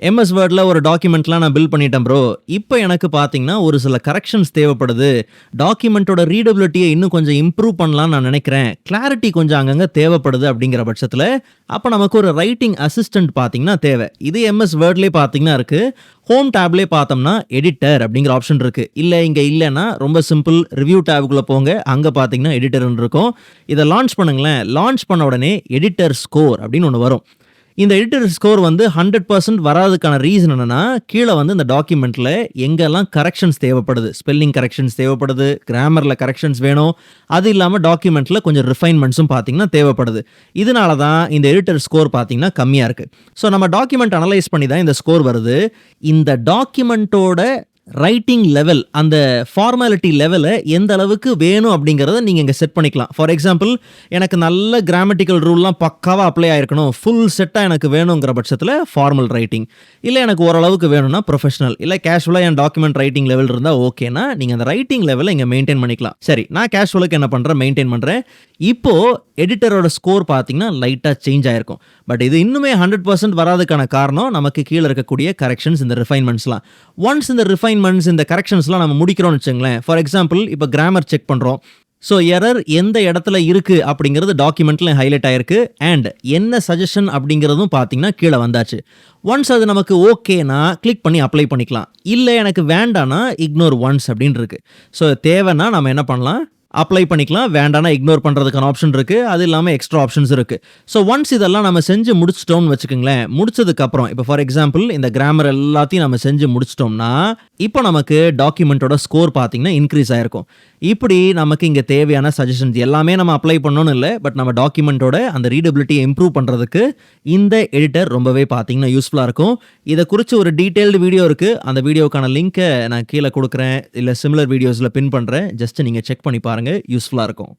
MS வேர்ட்ல ஒரு டாக்குமெண்ட்லாம் நான் build பண்ணிட்டேன் ப்ரோ. இப்ப எனக்கு பார்த்தீங்கன்னா, ஒரு சில கரெக்ஷன்ஸ் தேவைப்படுது. டாக்குமெண்ட்டோட ரீடபிலிட்டிய இன்னும் கொஞ்சம் இம்ப்ரூவ் பண்ணலாம்னு நான் நெனைக்கிறேன். கிளாரிட்டி கொஞ்சம் அங்கங்க தேவைப்படுது அப்படிங்கிற பட்சத்தில, அப்ப நமக்கு ஒரு ரைட்டிங் அசிஸ்டன்ட் பார்த்தீங்கன்னா தேவை. இது எம்எஸ் வேர்ட்லயே பார்த்தீங்கன்னா இருக்கு. ஹோம் டேப்லயே பார்த்தோம்னா, எடிட்டர் அப்படிங்கிற ஆப்ஷன் இருக்கு. இல்ல இங்க இல்லன்னா, ரொம்ப சிம்பிள் ரிவ்யூ டேப்க்குள்ள போங்க. அங்க பார்த்தீங்கன்னா எடிட்டர்ன்னு இருக்கும். இத லான்ச் பண்ணுங்களேன். லான்ச் பண்ண உடனே எடிட்டர் ஸ்கோர் அப்படின்னு ஒண்ணு வரும். இந்த எடிட்டர் ஸ்கோர் வந்து 100% வராததுக்கான ரீசன் என்னன்னா, கீழ வந்து இந்த டாக்குமெண்ட்ல எங்கெல்லாம் கரெக்ஷன்ஸ் தேவைப்படுது, ஸ்பெல்லிங் கரெக்ஷன்ஸ் தேவைப்படுது, கிராமர்ல கரெக்ஷன்ஸ் வேணும். அது இல்லாம டாக்குமெண்ட்ல கொஞ்சம் ரிஃபைன்மெண்ட்ஸும் பார்த்தீங்கன்னா தேவைப்படுது. இதனால தான் இந்த எடிட்டர் ஸ்கோர் பார்த்தீங்கன்னா கம்மியா இருக்கு. ஸோ நம்ம டாக்குமெண்ட் அனலைஸ் பண்ணி தான் இந்த ஸ்கோர் வருது. இந்த டாக்குமெண்ட்டோட ரைட்டிங் லெவல், அந்த ஃபார்மாலிட்டி லெவல எந்த அளவுக்கு வேணும் அப்படிங்கிறத நீங்க இங்க செட் பண்ணிக்கலாம். ஃபார் எக்ஸாம்பிள், எனக்கு நல்ல கிராமட்டிக்கல் ரூல்லாம் பக்காவா அப்ளை ஆயிருக்கணும், ஃபுல் செட்டா எனக்கு வேணுங்கிற பட்சத்தில ஃபார்மல் ரைட்டிங். இல்ல எனக்கு ஓரளவுக்கு வேணும்னா ப்ரொஃபஷனல். இல்ல கேஷுவலா என் டாக்குமெண்ட் ரைட்டிங் லெவல் இருந்தா ஓகேன்னா, நீங்க அந்த ரைட்டிங் லெவல இங்க மெயின்டெயின் பண்ணிக்கலாம். சரி, நான் கேஷுவலுக்கு என்ன பண்றேன், மெயின்டெயின் பண்றேன். இப்போ எடிட்டரோட ஸ்கோர் பார்த்தீங்கன்னா லைட்டா சேஞ்ச் ஆயிருக்கும். பட் இது இன்னுமே 100% வராதுக்கான காரணம், நமக்கு கீழ இருக்கக்கூடிய கரெக்ஷன்ஸ், இந்த ரிஃபைன்மெண்ட்ஸ்லாம். ஒன்ஸ் இந்த ரிஃபைன்மெண்ட்ஸ், இந்த கரெக்ஷன்ஸ்லாம் நம்ம முடிக்கிறோம்னு வச்சுக்கங்களேன். ஃபார் எக்ஸாம்பிள், இப்ப கிராமர் செக் பண்றோம். ஸோ எரர் எந்த இடத்துல இருக்கு அப்படிங்கிறது டாக்குமெண்ட்ல ஹைலைட் ஆயிருக்கு. அண்ட் என்ன சஜஷன் அப்படிங்கிறதும் பார்த்தீங்கன்னா கீழ வந்தாச்சு. ஒன்ஸ் அது நமக்கு ஓகேனா கிளிக் பண்ணி அப்ளை பண்ணிக்கலாம். இல்ல எனக்கு வேண்டானா இக்னோர் ஒன்ஸ் அப்படின்னு இருக்கு. ஸோ தேவைன்னா நம்ம என்ன பண்ணலாம், அப்ளை பண்ணிக்கலாம். வேண்டானா இக்னோர் பண்றதுக்கான ஆப்ஷன் இருக்கு. அது இல்லாம எக்ஸ்ட்ரா ஆப்ஷன்ஸ் இருக்கு. ஸோ ஒன்ஸ் இதெல்லாம் நம்ம செஞ்சு முடிச்சிட்டோம்னு வச்சுக்கோங்களேன். முடிச்சதுக்கு அப்புறம் இப்போ ஃபார் எக்ஸாம்பிள் இந்த கிராமர் எல்லாத்தையும் நம்ம செஞ்சு முடிச்சிட்டோம்னா, இப்போ நமக்கு டாக்குமெண்ட்டோட ஸ்கோர் பார்த்தீங்கன்னா இன்க்ரீஸ் ஆயிருக்கும். இப்படி நமக்கு இங்க தேவையான சஜஷன்ஸ் எல்லாமே நம்ம அப்ளை பண்ணணும்னு இல்ல. பட் நம்ம டாக்குமெண்ட்டோட அந்த ரீடபிலிட்டியை இம்ப்ரூவ் பண்றதுக்கு இந்த எடிட்டர் ரொம்பவே பார்த்தீங்கன்னா யூஸ்ஃபுல்லா இருக்கும். இத குறிச்சு ஒரு டீடைல்டு வீடியோ இருக்கு. அந்த வீடியோக்கான லிங்க்க நான் கீழ குடுக்குறேன். இல்ல சிமிலர் வீடியோஸ்ல பின் பண்றேன். ஜஸ்ட் நீங்க செக் பண்ணி பாருங்க. யூஸ்ஃபுல்லா இருக்கும்.